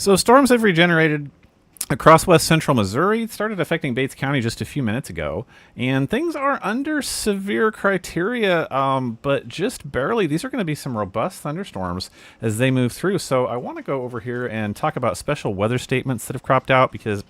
So storms have regenerated across west central Missouri. It started affecting Bates County just a few minutes ago, and things are under severe criteria, but just barely. These are going to be some robust thunderstorms as they move through. So I want to go over here and talk about special weather statements that have cropped out because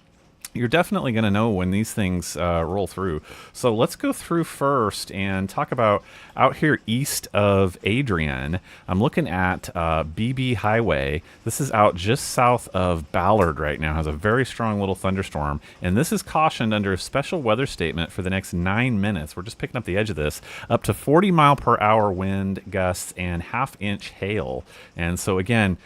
you're definitely going to know when these things roll through. So let's go through first and talk about out here east of Adrian. I'm looking at BB Highway. This is out just south of Ballard right now. Has a very strong little thunderstorm. And this is cautioned under a special weather statement for the next 9 minutes. We're just picking up the edge of this. Up to 40 mile per hour wind gusts and half-inch hail. And so again,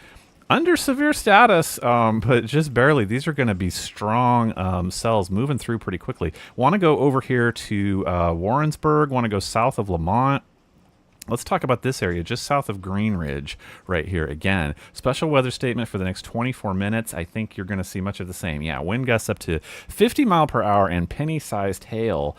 under severe status, but just barely. These are going to be strong cells moving through pretty quickly. Want to go over here to Warrensburg. Want to go south of Lamont. Let's talk about this area just south of Green Ridge right here. Again, special weather statement for the next 24 minutes. I think you're going to see much of the same. Yeah, wind gusts up to 50 mile per hour and penny-sized hail.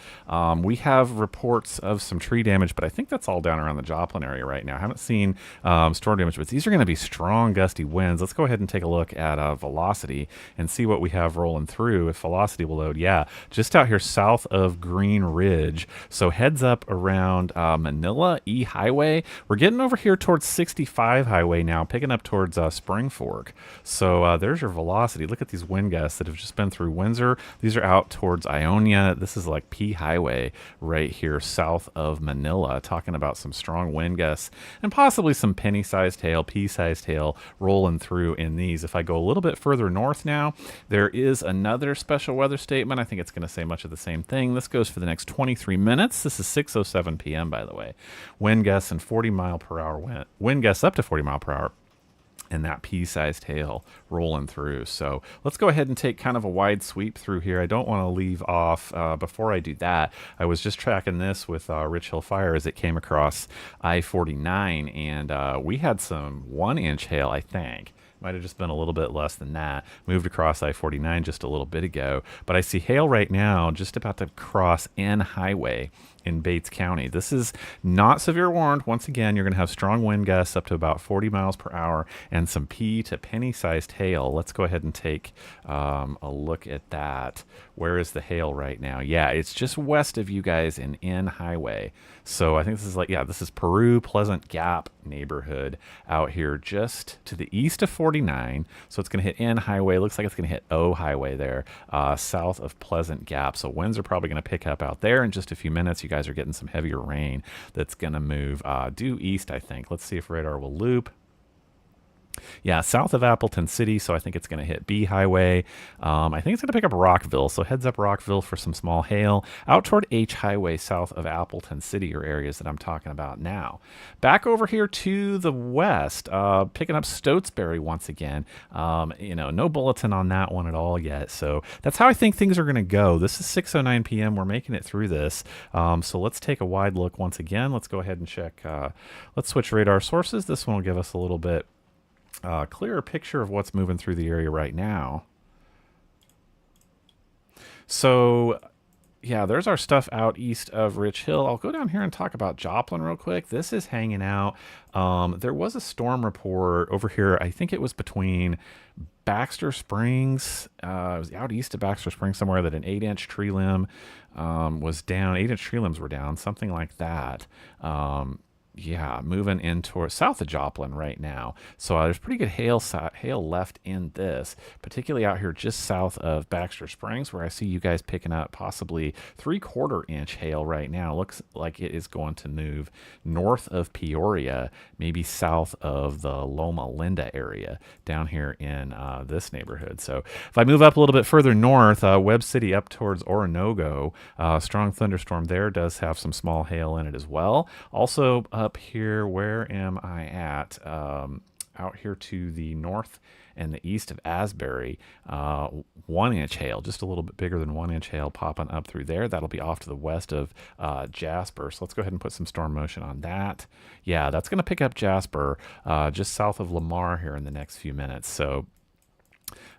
We have reports of some tree damage, but I think that's all down around the Joplin area right now. I haven't seen storm damage, but these are going to be strong gusty winds. Let's go ahead and take a look at velocity and see what we have rolling through. If velocity will load, yeah, just out here south of Green Ridge. So heads up around Manila, Highway. We're getting over here towards 65 Highway now, picking up towards Spring Fork. So there's your velocity. Look at these wind gusts that have just been through Windsor. These are out towards Ionia. This is like P Highway right here south of Manila, talking about some strong wind gusts and possibly some penny-sized hail, pea-sized hail rolling through in these. If I go a little bit further north now, there is another special weather statement. I think it's going to say much of the same thing. This goes for the next 23 minutes. This is 6:07 p.m., by the way. Wind gusts and 40 mile per hour wind gusts up to 40 mile per hour, and that pea-sized hail rolling through. So let's go ahead and take kind of a wide sweep through here. I don't want to leave off. Before I do that, I was just tracking this with Rich Hill Fire as it came across I-49, and we had some 1-inch hail, I think. Might have just been a little bit less than that. Moved across I-49 just a little bit ago. But I see hail right now just about to cross N Highway in Bates County. This is not severe warned. Once again, you're going to have strong wind gusts up to about 40 miles per hour and some pea to penny-sized hail. Let's go ahead and take a look at that. Where is the hail right now? Yeah, it's just west of you guys in N Highway. So I think this is like, yeah, this is Peru, Pleasant Gap neighborhood out here just to the east of 49. So it's going to hit N Highway. Looks like it's going to hit O Highway there, south of Pleasant Gap. So winds are probably going to pick up out there in just a few minutes. You guys are getting some heavier rain that's going to move due east, I think. Let's see if radar will loop. Yeah, south of Appleton City, so I think it's going to hit B Highway. I think it's going to pick up Rockville, so heads up Rockville for some small hail. Out toward H Highway, south of Appleton City, are areas that I'm talking about now. Back over here to the west, picking up Stotesbury once again. No bulletin on that one at all yet, so that's how I think things are going to go. This is 6:09 p.m. We're making it through this, so let's take a wide look once again. Let's go ahead and check. Let's switch radar sources. This one will give us a little bit clearer picture of what's moving through the area right now. So yeah, there's our stuff out east of Rich Hill. I'll go down here and talk about Joplin real quick. This is hanging out. There was a storm report over here. I think it was between Baxter Springs. It was out east of Baxter Springs somewhere that an 8-inch tree limb was down. 8-inch tree limbs were down, something like that. Yeah, moving in towards south of Joplin right now. So there's pretty good hail left in this, particularly out here just south of Baxter Springs, where I see you guys picking up possibly 3/4-inch hail right now. Looks like it is going to move north of Peoria, maybe south of the Loma Linda area down here in this neighborhood. So if I move up a little bit further north, Webb City up towards Oronogo, strong thunderstorm there does have some small hail in it as well. Also up here, where am I at? Out here to the north and the east of Asbury, 1-inch hail, just a little bit bigger than 1-inch hail popping up through there. That'll be off to the west of Jasper. So let's go ahead and put some storm motion on that. Yeah, that's going to pick up Jasper just south of Lamar here in the next few minutes. So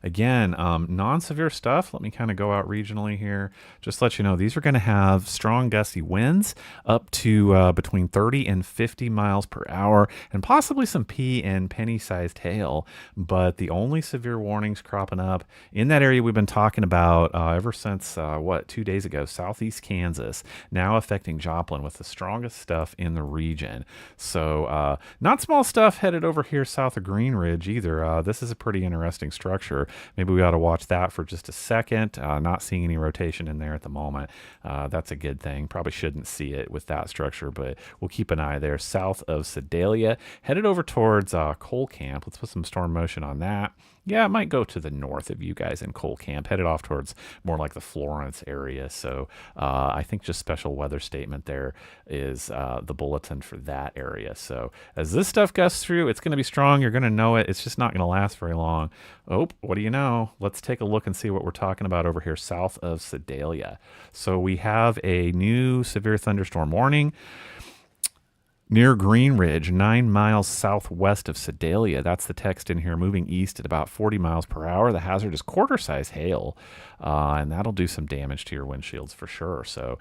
again, non-severe stuff. Let me kind of go out regionally here. Just let you know, these are going to have strong gusty winds up to between 30 and 50 miles per hour, and possibly some pea and penny-sized hail. But the only severe warnings cropping up in that area we've been talking about ever since, 2 days ago, southeast Kansas, now affecting Joplin with the strongest stuff in the region. So not small stuff headed over here south of Green Ridge either. This is a pretty interesting structure. Maybe we ought to watch that for just a second. Not seeing any rotation in there at the moment. That's a good thing. Probably shouldn't see it with that structure, but we'll keep an eye there. South of Sedalia, headed over towards Coal Camp. Let's put some storm motion on that. Yeah, it might go to the north of you guys in Coal Camp, headed off towards more like the Florence area. So I think just special weather statement there is the bulletin for that area. So as this stuff gusts through, it's going to be strong. You're going to know it. It's just not going to last very long. Oh, what do you know? Let's take a look and see what we're talking about over here south of Sedalia. So we have a new severe thunderstorm warning near Green Ridge, 9 miles southwest of Sedalia. That's the text in here, moving east at about 40 miles per hour. The hazard is quarter-size hail, and that'll do some damage to your windshields for sure. So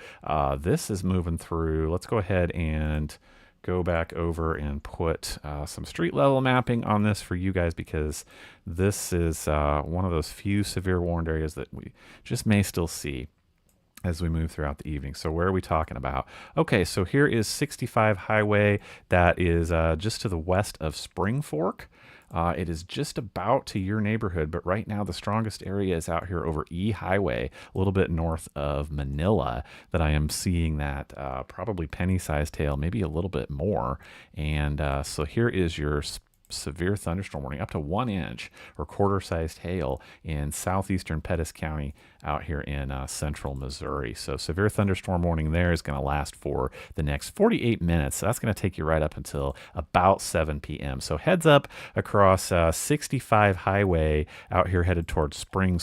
this is moving through. Let's go ahead and go back over and put some street level mapping on this for you guys, because this is one of those few severe warned areas that we just may still see as we move throughout the evening. So where are we talking about? Okay, so here is 65 Highway. That is just to the west of Spring Fork. It is just about to your neighborhood, but right now the strongest area is out here over E Highway, a little bit north of Manila, that I am seeing that probably penny-sized hail, maybe a little bit more. And so here is your severe thunderstorm warning, up to 1 inch or quarter-sized hail in southeastern Pettis County out here in central Missouri. So severe thunderstorm warning there is going to last for the next 48 minutes. So that's going to take you right up until about 7 p.m. So heads up across 65 Highway out here headed towards Spring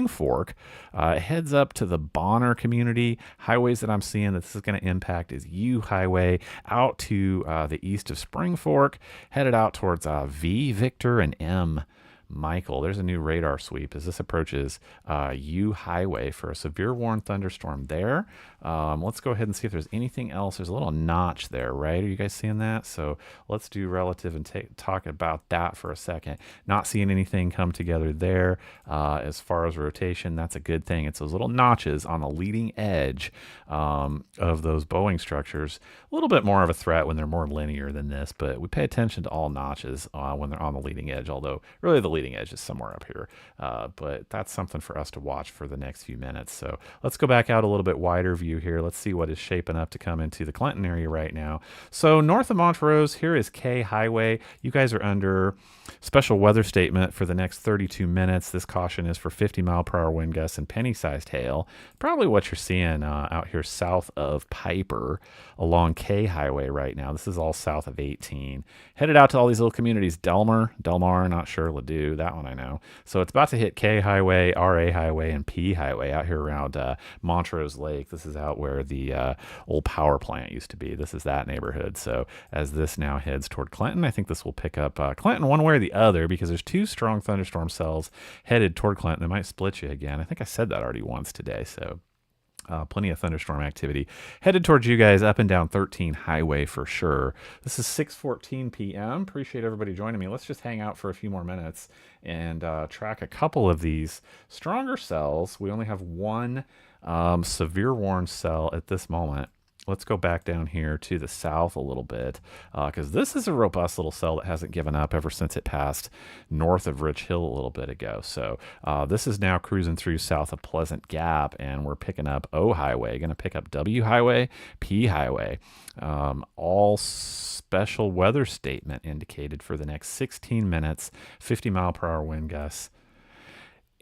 Fork, heads up to the Bonner community. Highways that I'm seeing that this is going to impact is U Highway out to the east of Spring Fork, headed out towards V Victor and M Michael. There's a new radar sweep as this approaches U Highway for a severe warned thunderstorm there. Let's go ahead and see if there's anything else. There's a little notch there, right? Are you guys seeing that? So let's do relative and talk about that for a second. Not seeing anything come together there as far as rotation. That's a good thing. It's those little notches on the leading edge of those Boeing structures. A little bit more of a threat when they're more linear than this, but we pay attention to all notches when they're on the leading edge, although really the leading edge is somewhere up here. But that's something for us to watch for the next few minutes. So let's go back out a little bit wider view here. Let's see what is shaping up to come into the Clinton area right now. So north of Montrose, here is K Highway. You guys are under special weather statement for the next 32 minutes. This caution is for 50-mile-per-hour wind gusts and penny-sized hail. Probably what you're seeing out here south of Piper along K Highway right now. This is all south of 18. Headed out to all these little communities. Delmar, not sure. Ladue, that one I know. So it's about to hit K Highway, RA Highway, and P Highway out here around Montrose Lake. This is out where the old power plant used to be. This is that neighborhood. So as this now heads toward Clinton, I think this will pick up Clinton one way or the other, because there's two strong thunderstorm cells headed toward Clinton. They might split you again. I think I said that already once today. So plenty of thunderstorm activity headed towards you guys up and down 13 Highway for sure. This is 6:14 p.m. Appreciate everybody joining me. Let's just hang out for a few more minutes and track a couple of these stronger cells. We only have one severe warned cell at this moment. Let's go back down here to the south a little bit, because this is a robust little cell that hasn't given up ever since it passed north of Rich Hill a little bit ago. So this is now cruising through south of Pleasant Gap, and we're picking up O Highway, going to pick up W Highway, P Highway. All special weather statement indicated for the next 16 minutes, 50-mile-per-hour wind gusts,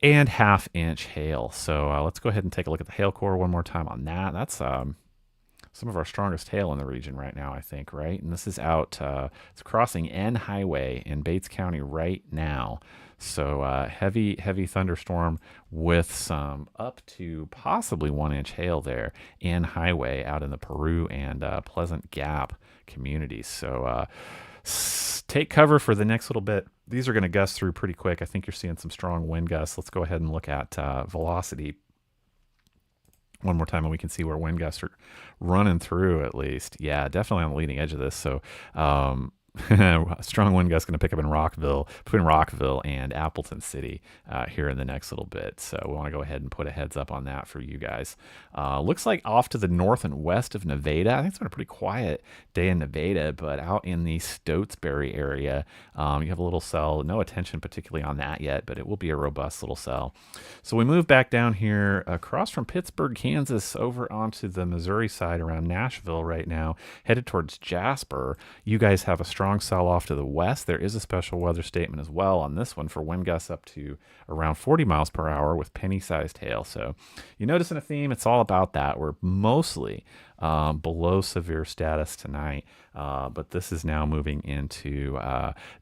and half-inch hail. So let's go ahead and take a look at the hail core one more time on that. That's some of our strongest hail in the region right now, I think, right? And this is out, it's crossing N Highway in Bates County right now. So heavy thunderstorm with some up to possibly 1 inch hail there. N Highway out in the Peru and Pleasant Gap communities. So Take cover for the next little bit. These are going to gust through pretty quick. I think you're seeing some strong wind gusts. Let's go ahead and look at velocity one more time, and we can see where wind gusts are running through at least. Yeah, definitely on the leading edge of this. So strong wind gust going to pick up in Rockville, between Rockville and Appleton City here in the next little bit. So we want to go ahead and put a heads up on that for you guys. Looks like off to the north and west of Nevada. I think it's been a pretty quiet day in Nevada, but out in the Stotesbury area, you have a little cell. No attention particularly on that yet, but it will be a robust little cell. So we move back down here across from Pittsburgh, Kansas, over onto the Missouri side around Nashville right now, headed towards Jasper. You guys have a strong cell off to the west. There is a special weather statement as well on this one for wind gusts up to around 40 miles per hour with penny-sized hail. So you notice in a theme, it's all about that. We're mostly below severe status tonight, but this is now moving into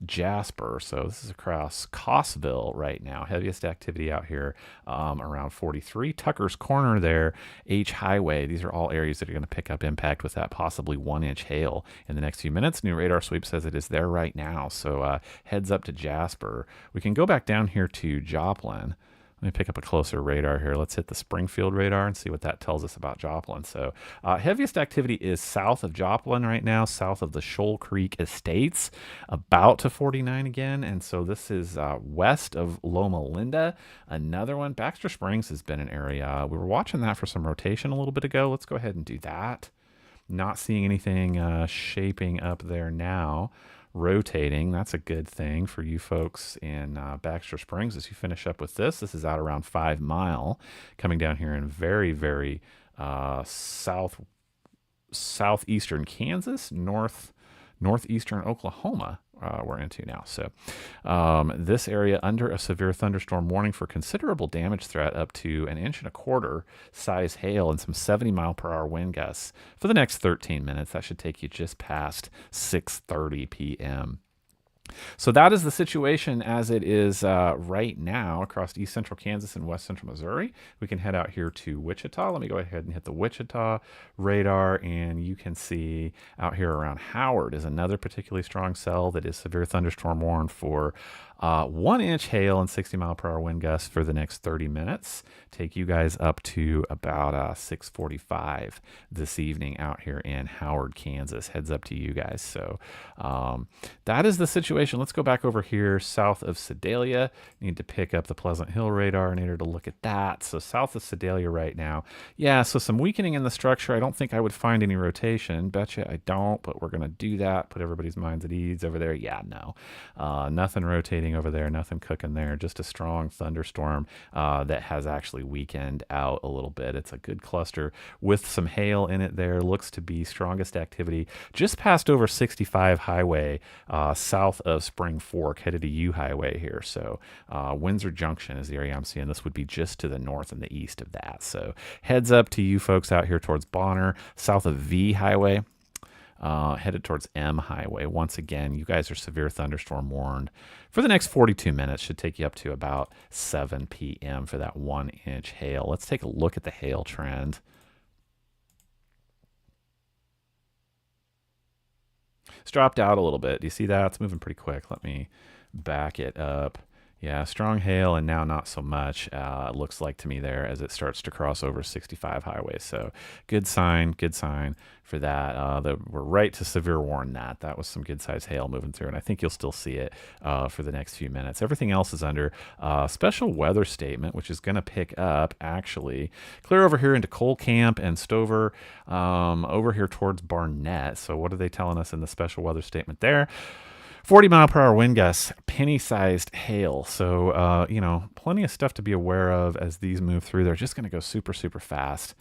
Jasper. So this is across Costville right now. Heaviest activity out here around 43. Tucker's Corner there, H Highway. These are all areas that are going to pick up impact with that possibly 1-inch hail in the next few minutes. New radar sweep says it is there right now. So heads up to Jasper. We can go back down here to Joplin. Let me pick up a closer radar here. Let's hit the Springfield radar and see what that tells us about Joplin. So heaviest activity is south of Joplin right now, south of the Shoal Creek Estates, about to 49 again. And so this is west of Loma Linda. Another one, Baxter Springs has been an area. We were watching that for some rotation a little bit ago. Let's go ahead and do that. Not seeing anything shaping up there now. Rotating, that's a good thing for you folks in Baxter Springs as you finish up with this. This is out around 5 Mile, coming down here in very, very southeastern Kansas, northeastern Oklahoma. We're into now. So this area under a severe thunderstorm warning for considerable damage threat up to 1.25 inch size hail and some 70 mile per hour wind gusts for the next 13 minutes. That should take you just past 6:30 p.m. So that is the situation as it is right now across east central Kansas and west central Missouri. We can head out here to Wichita. Let me go ahead and hit the Wichita radar, and you can see out here around Howard is another particularly strong cell that is severe thunderstorm warned for 1-inch hail and 60 mile per hour wind gusts for the next 30 minutes. Take you guys up to about 6:45 this evening out here in Howard, Kansas. Heads up to you guys. So that is the situation. Let's go back over here south of Sedalia. Need to pick up the Pleasant Hill radar in order to look at that. So south of Sedalia right now. Yeah, so some weakening in the structure. I don't think I would find any rotation. Betcha I don't, but we're going to do that. Put everybody's minds at ease over there. Yeah, no. Nothing rotating over there, nothing cooking there, just a strong thunderstorm that has actually weakened out a little bit. It's a good cluster with some hail in it there. Looks to be strongest activity just past over 65 highway south of Spring Fork, headed to U Highway here. So Windsor Junction is the area I'm seeing. This would be just to the north and the east of that. So heads up to you folks out here towards Bonner, south of V Highway. Headed towards M Highway. Once again, you guys are severe thunderstorm warned for the next 42 minutes. Should take you up to about 7 p.m. for that 1-inch hail. Let's take a look at the hail trend. It's dropped out a little bit. Do you see that? It's moving pretty quick. Let me back it up. Yeah, strong hail, and now not so much. It looks like to me there as it starts to cross over 65 highways. So good sign for that. We're right to severe warn that. That was some good size hail moving through, and I think you'll still see it for the next few minutes. Everything else is under special weather statement, which is going to pick up actually clear over here into Cole Camp and Stover, over here towards Barnett. So what are they telling us in the special weather statement there? 40 mile per hour wind gusts, penny-sized hail. So, plenty of stuff to be aware of as these move through. They're just going to go super, super fast.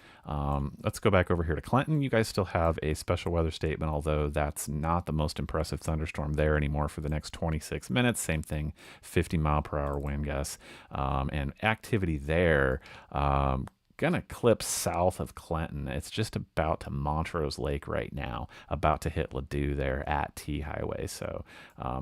Let's go back over here to Clinton. You guys still have a special weather statement, although that's not the most impressive thunderstorm there anymore for the next 26 minutes. Same thing, 50 mile per hour wind gusts. And activity there gonna clip south of Clinton. It's just about to Montrose Lake right now, about to hit Ladue there at T Highway. So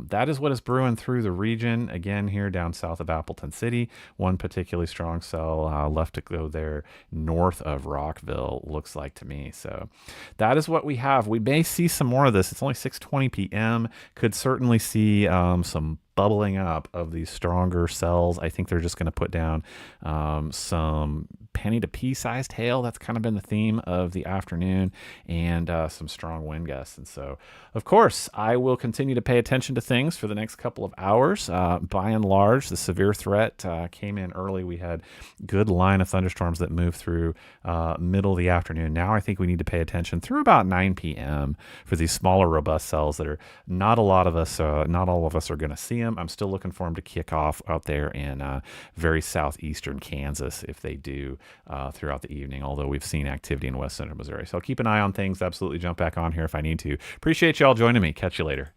that is what is brewing through the region. Again, here down south of Appleton City, one particularly strong cell left to go there north of Rockville, looks like to me. So that is what we have. We may see some more of this. It's only 6:20 p.m. Could certainly see some bubbling up of these stronger cells. I think they're just going to put down some penny to pea sized hail. That's kind of been the theme of the afternoon, and some strong wind gusts. And so, of course, I will continue to pay attention to things for the next couple of hours. By and large, the severe threat came in early. We had good line of thunderstorms that moved through middle of the afternoon. Now I think we need to pay attention through about 9 p.m. for these smaller, robust cells that are not all of us are going to see them. I'm still looking for them to kick off out there in very southeastern Kansas if they do throughout the evening, although we've seen activity in west central Missouri. So I'll keep an eye on things. Absolutely jump back on here if I need to. Appreciate y'all joining me. Catch you later.